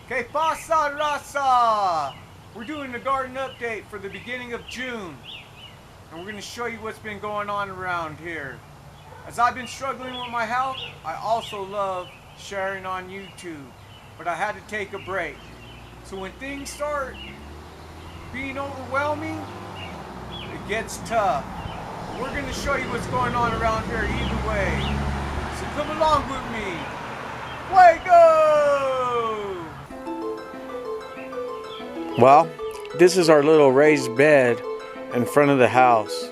Que pasa, raza? We're doing a garden update for the beginning of June. And we're going to show you what's been going on around here. As I've been struggling with my health, I also love sharing on YouTube. But I had to take a break. So when things start being overwhelming, it gets tough. We're going to show you what's going on around here either way. So come along with me. Fuego! Well, this is our little raised bed in front of the house.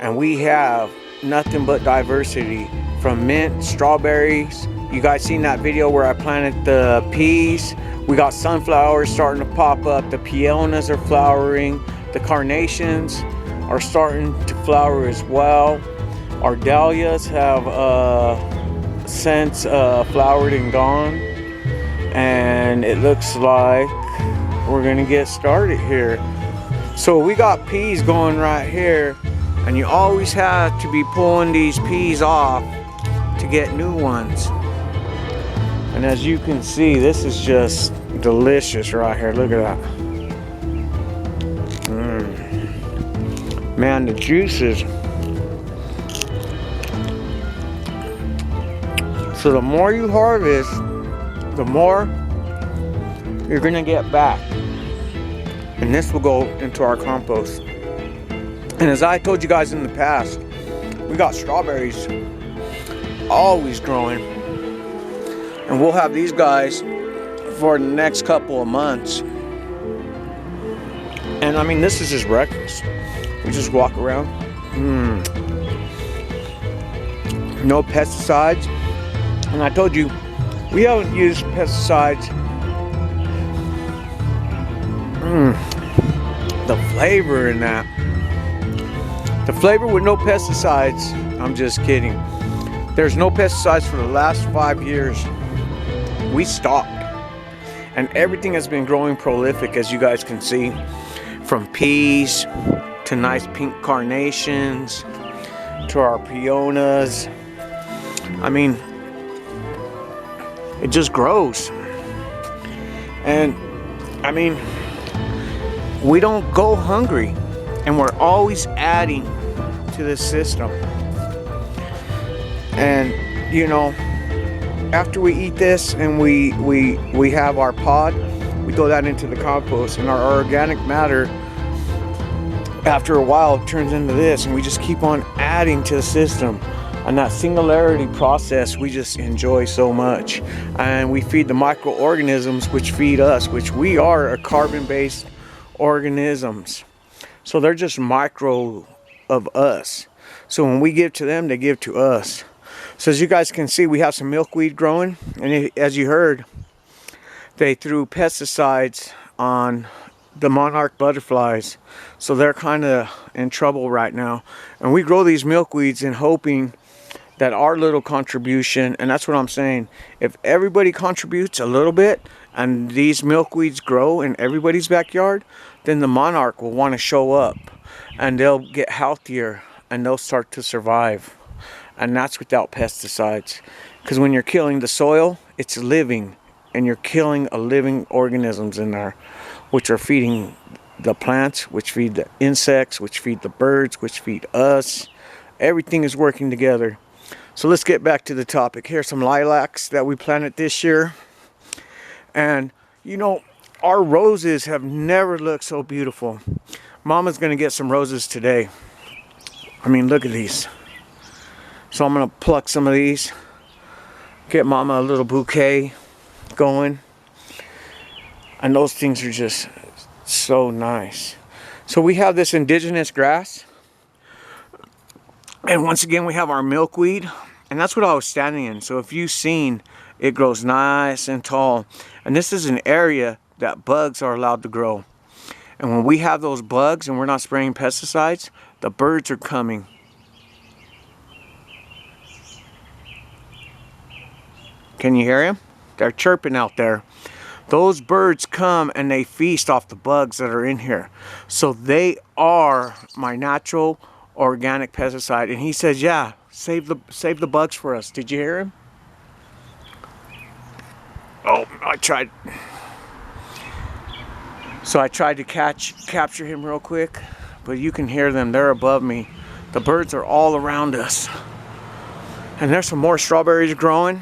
And we have nothing but diversity from mint, strawberries. You guys seen that video where I planted the peas? We got sunflowers starting to pop up. The peonas are flowering. The carnations are starting to flower as well. Our dahlias have since flowered and gone. And it looks like we're gonna get started here. So we got peas going right here. And you always have to be pulling these peas off to get new ones. And as you can see, this is just delicious right here. Look at that. Man, the juices. So the more you harvest, the more you're gonna get back. And this will go into our compost. And as I told you guys in the past, we got strawberries always growing. And we'll have these guys for the next couple of months. And I mean, this is just breakfast. We just walk around. No pesticides. And I told you, we haven't used pesticides. The flavor in that. The flavor with no pesticides, I'm just kidding. There's no pesticides for the last 5 years. We stopped. And everything has been growing prolific, as you guys can see. From peas to nice pink carnations to our peonas. I mean, it just grows. And I mean, we don't go hungry. And we're always adding to this system. And you know, after we eat this and we have our pod, we throw that into the compost, and our organic matter after a while turns into this, and we just keep on adding to the system. And that singularity process we just enjoy so much. And we feed the microorganisms which feed us, which we are a carbon-based organisms. So they're just micro of us. So when we give to them, they give to us. So as you guys can see, we have some milkweed growing. And as you heard, they threw pesticides on the monarch butterflies. So they're kind of in trouble right now. And we grow these milkweeds in hoping that our little contribution, and that's what I'm saying, if everybody contributes a little bit and these milkweeds grow in everybody's backyard, then the monarch will want to show up and they'll get healthier and they'll start to survive. And that's without pesticides. Because when you're killing the soil, it's living, and you're killing a living organisms in there, which are feeding the plants, which feed the insects, which feed the birds, which feed us. Everything is working together. So let's get back to the topic. Here's some lilacs that we planted this year. And you know, our roses have never looked so beautiful. Mama's gonna get some roses today. I mean, look at these. So I'm gonna pluck some of these, get Mama a little bouquet going. And those things are just so nice. So we have this indigenous grass. And once again, we have our milkweed. And that's what I was standing in. So if you've seen, it grows nice and tall. And this is an area that bugs are allowed to grow. And when we have those bugs and we're not spraying pesticides, the birds are coming. Can you hear them? They're chirping out there. Those birds come and they feast off the bugs that are in here. So they are my natural organic pesticide. And he says, yeah, save the bugs for us. Did you hear him? Oh, I tried. So I tried to capture him real quick, but you can hear them. They're above me. The birds are all around us. And there's some more strawberries growing.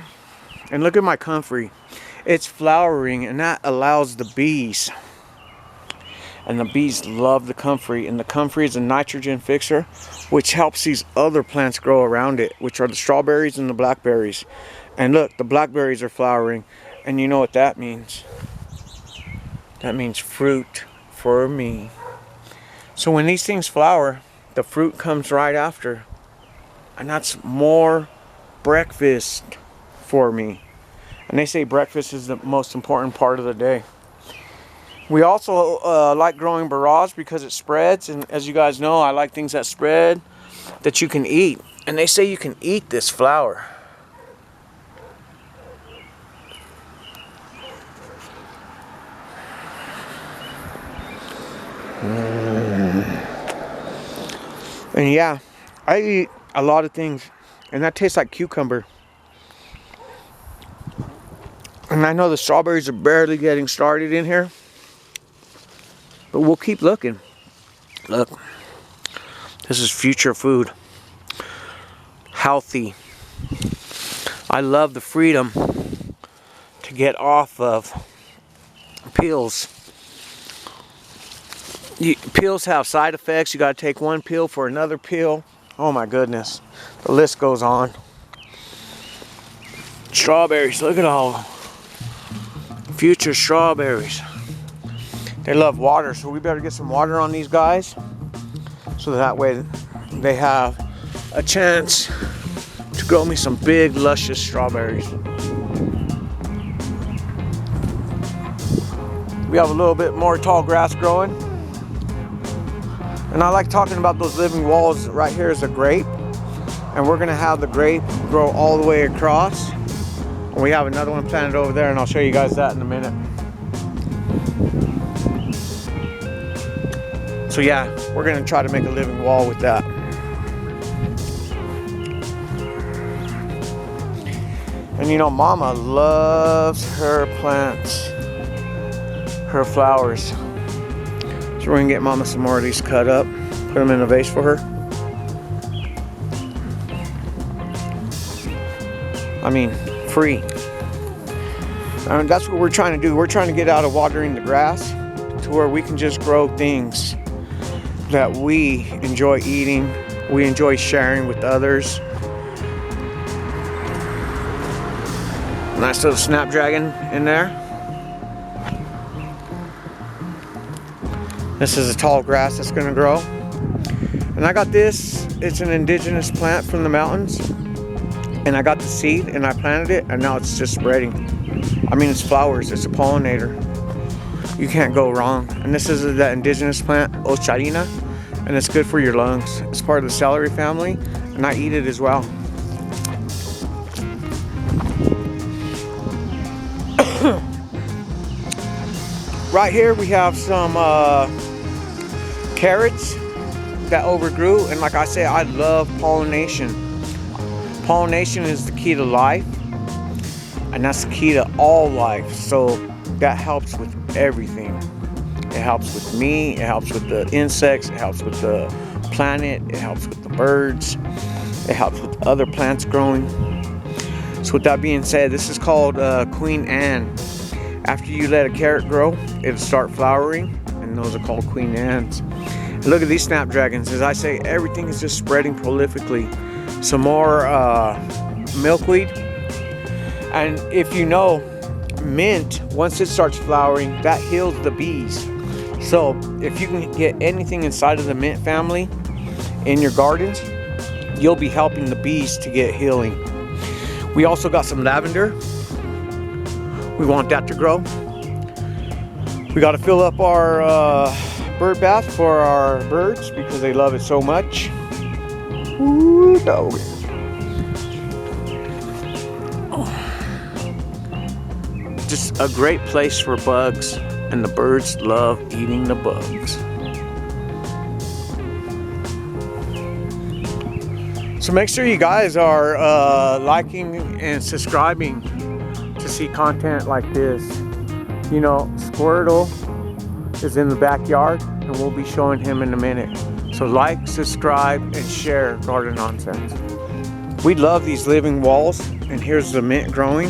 And look at my comfrey. It's flowering, and that allows the bees. And the bees love the comfrey. And the comfrey is a nitrogen fixer, which helps these other plants grow around it, which are the strawberries and the blackberries. And look, the blackberries are flowering. And you know what that means? That means fruit for me. So when these things flower, the fruit comes right after. And that's more breakfast for me. And they say breakfast is the most important part of the day. We also like growing barrage because it spreads. And as you guys know, I like things that spread, that you can eat. And they say you can eat this flower. And yeah, I eat a lot of things, and that tastes like cucumber. And I know the strawberries are barely getting started in here, but we'll keep looking. Look, this is future food. Healthy. I love the freedom to get off of pills. Pills have side effects. You got to take one pill for another pill. Oh my goodness. The list goes on. Strawberries. Look at all of them. Future strawberries. They love water, so we better get some water on these guys, so that way they have a chance to grow me some big, luscious strawberries. We have a little bit more tall grass growing. And I like talking about those living walls. Right here is a grape. And we're gonna have the grape grow all the way across. And we have another one planted over there, and I'll show you guys that in a minute. So yeah, we're gonna try to make a living wall with that. And you know, Mama loves her plants, her flowers. So we're gonna get Mama some more of these cut up, put them in a vase for her. I mean, free. And that's what we're trying to do. We're trying to get out of watering the grass to where we can just grow things that we enjoy eating, we enjoy sharing with others. Nice little snapdragon in there. This is a tall grass that's gonna grow. And I got this, it's an indigenous plant from the mountains. And I got the seed and I planted it, and now it's just spreading. I mean, it's flowers, it's a pollinator. You can't go wrong. And this is that indigenous plant, Ocharina, and it's good for your lungs. It's part of the celery family, and I eat it as well. Right here we have some carrots that overgrew, and like I said, I love pollination. Pollination is the key to life, and that's the key to all life. So that helps with everything. It helps with me, it helps with the insects, it helps with the planet, it helps with the birds, it helps with other plants growing. So with that being said, this is called Queen Anne. After you let a carrot grow, it'll start flowering, and those are called Queen Annes. And look at these snapdragons. As I say, everything is just spreading prolifically. Some more milkweed. And if you know, mint, once it starts flowering, that heals the bees. So if you can get anything inside of the mint family in your gardens, you'll be helping the bees to get healing. We also got some lavender. We want that to grow. We got to fill up our bird bath for our birds because they love it so much. Ooh, dog. Just a great place for bugs, and the birds love eating the bugs. So make sure you guys are liking and subscribing to see content like this. You know, Squirtle, is in the backyard, and we'll be showing him in a minute. So like, subscribe, and share Garden Nonsense. We love these living walls, and here's the mint growing.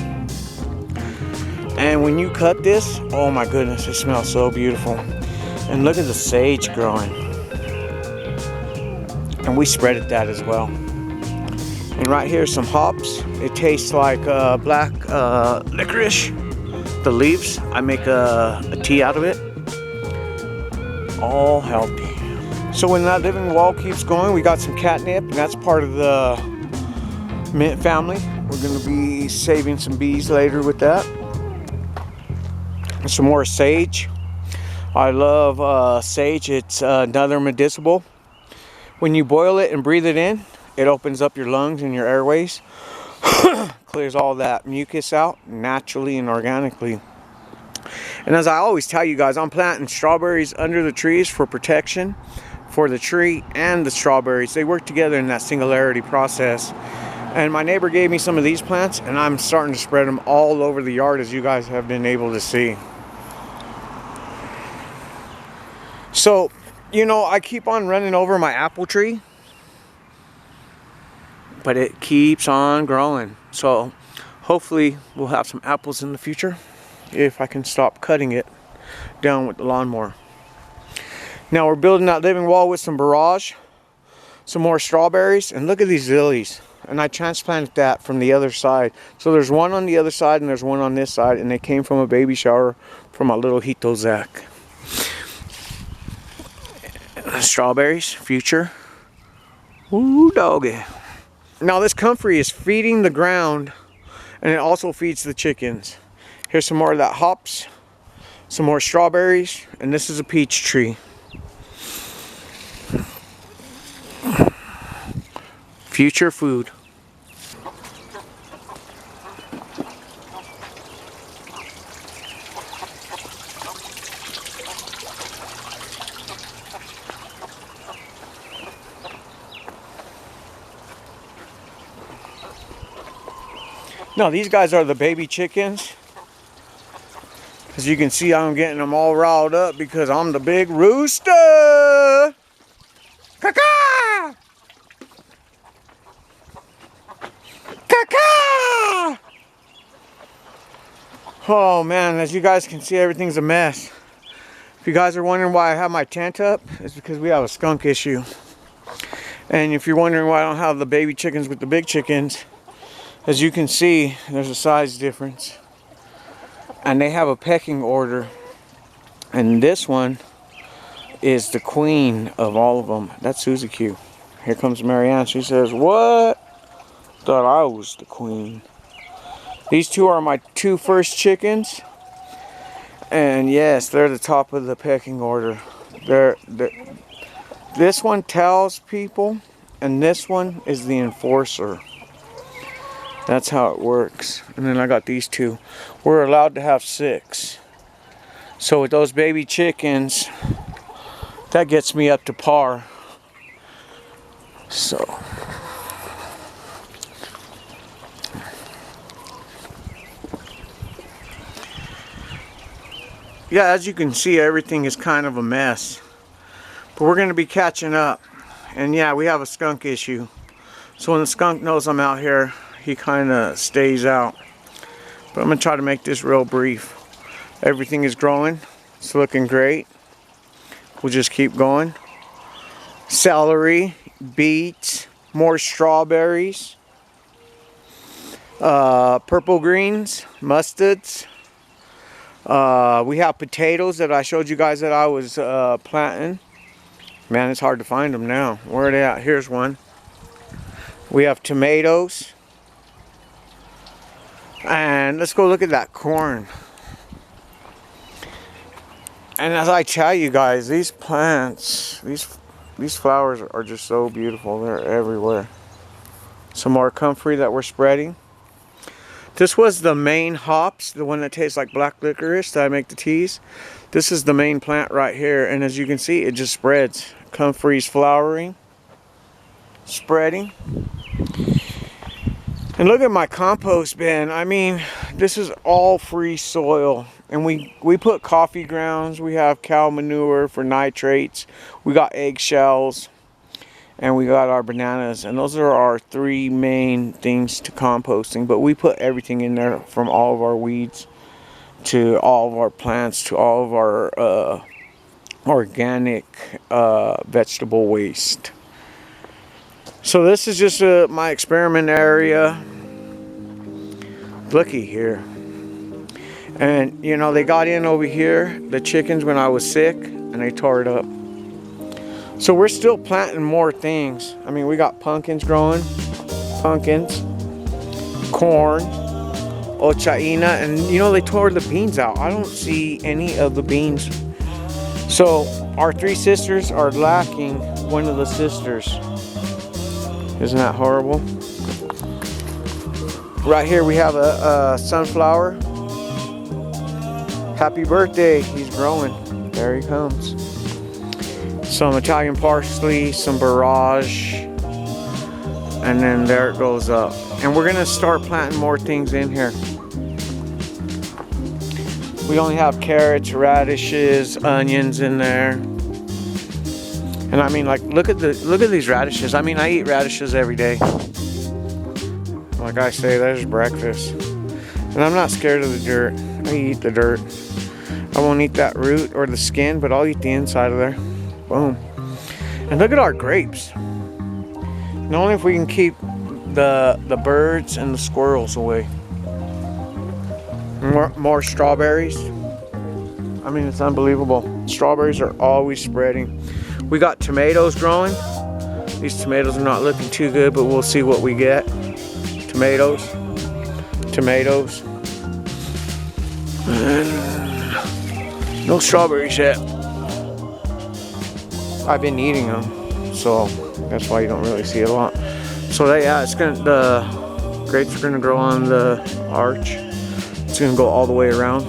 And when you cut this, oh my goodness, it smells so beautiful. And look at the sage growing. And we spreaded that as well. And right here, some hops. It tastes like black licorice. The leaves, I make a tea out of it. All healthy. So when that living wall keeps going, we got some catnip, and that's part of the mint family. We're going to be saving some bees later with that. And some more sage. I love sage. It's another medicinal. When you boil it and breathe it in, it opens up your lungs and your airways. Clears all that mucus out naturally and organically. And as I always tell you guys, I'm planting strawberries under the trees for protection for the tree and the strawberries. They work together in that singularity process. And my neighbor gave me some of these plants, and I'm starting to spread them all over the yard, as you guys have been able to see. So, you know, I keep on running over my apple tree, but it keeps on growing. So hopefully we'll have some apples in the future if I can stop cutting it down with the lawnmower. Now we're building that living wall with some barrage, some more strawberries, and look at these lilies. And I transplanted that from the other side. So there's one on the other side and there's one on this side, and they came from a baby shower from my little Hito Zach. Strawberries, future. Ooh, doggy. Now this comfrey is feeding the ground, and it also feeds the chickens. Here's some more of that hops, some more strawberries, and this is a peach tree. Future food. Now these guys are the baby chickens. As you can see, I'm getting them all riled up because I'm the big rooster. Caw-caw! Caw-caw! Oh man, as you guys can see, everything's a mess. If you guys are wondering why I have my tent up, it's because we have a skunk issue. And if you're wondering why I don't have the baby chickens with the big chickens, as you can see, there's a size difference. And they have a pecking order. And this one is the queen of all of them. That's Suzy Q. Here comes Marianne. She says, "What? Thought I was the queen." These two are my two first chickens. And yes, they're the top of the pecking order. This one tells people, and this one is the enforcer. That's how it works. And then I got these two. We're allowed to have 6. So with those baby chickens, that gets me up to par. So yeah, as you can see, everything is kind of a mess. But we're going to be catching up. And yeah, we have a skunk issue. So when the skunk knows I'm out here, he kind of stays out. But I'm going to try to make this real brief. Everything is growing. It's looking great. We'll just keep going. Celery, beets, more strawberries, purple greens, mustards. We have potatoes that I showed you guys that I was planting. Man, it's hard to find them now. Where are they at? Here's one. We have tomatoes. And let's go look at that corn. And as I tell you guys, these plants, these flowers are just so beautiful. They're everywhere. Some more comfrey that we're spreading. This was the main hops, the one that tastes like black licorice that I make the teas. This is the main plant right here, and as you can see, it just spreads. Comfrey's flowering, spreading. And look at my compost bin. I mean, this is all free soil. And we put coffee grounds. We have cow manure for nitrates. We got eggshells. And we got our bananas. And those are our 3 main things to composting. But we put everything in there, from all of our weeds to all of our plants to all of our organic vegetable waste. So this is just my experiment area. Looky here. And you know, they got in over here, the chickens, when I was sick, and they tore it up. So we're still planting more things. I mean, we got pumpkins growing, pumpkins, corn, ochaina, and you know, they tore the beans out. I don't see any of the beans. So our 3 sisters are lacking one of the sisters. Isn't that horrible? Right here we have a sunflower. Happy birthday, he's growing. There he comes. Some Italian parsley, some barrage, and then there it goes up. And we're gonna start planting more things in here. We only have carrots, radishes, onions in there. And I mean, like, look at these radishes. I mean, I eat radishes every day. Like I say, there's breakfast. And I'm not scared of the dirt. I eat the dirt. I won't eat that root or the skin, but I'll eat the inside of there. Boom. And look at our grapes. And only if we can keep the birds and the squirrels away. More strawberries. I mean, it's unbelievable. Strawberries are always spreading. We got tomatoes growing. These tomatoes are not looking too good, but we'll see what we get. Tomatoes. Tomatoes. And no strawberries yet. I've been eating them, so that's why you don't really see it a lot. So yeah, the grapes are gonna grow on the arch. It's gonna go all the way around.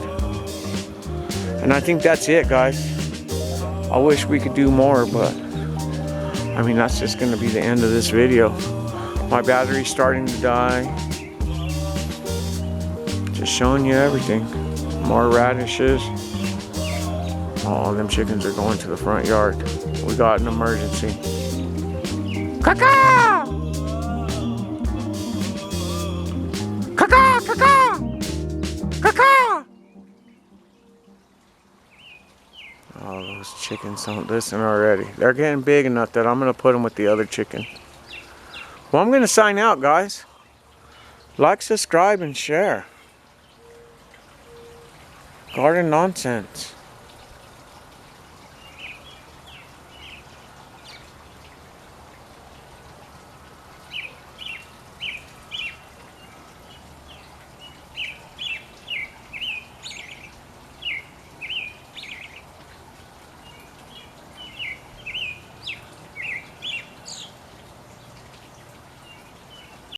And I think that's it, guys. I wish we could do more, but I mean, that's just gonna be the end of this video. My battery's starting to die. Just showing you everything. More radishes. Oh, them chickens are going to the front yard. We got an emergency. Caca! Caca! Caca! Caca! Oh, those chickens don't listen already. They're getting big enough that I'm going to put them with the other chicken. Well, I'm going to sign out, guys. Like, subscribe, and share. Garden Nonsense.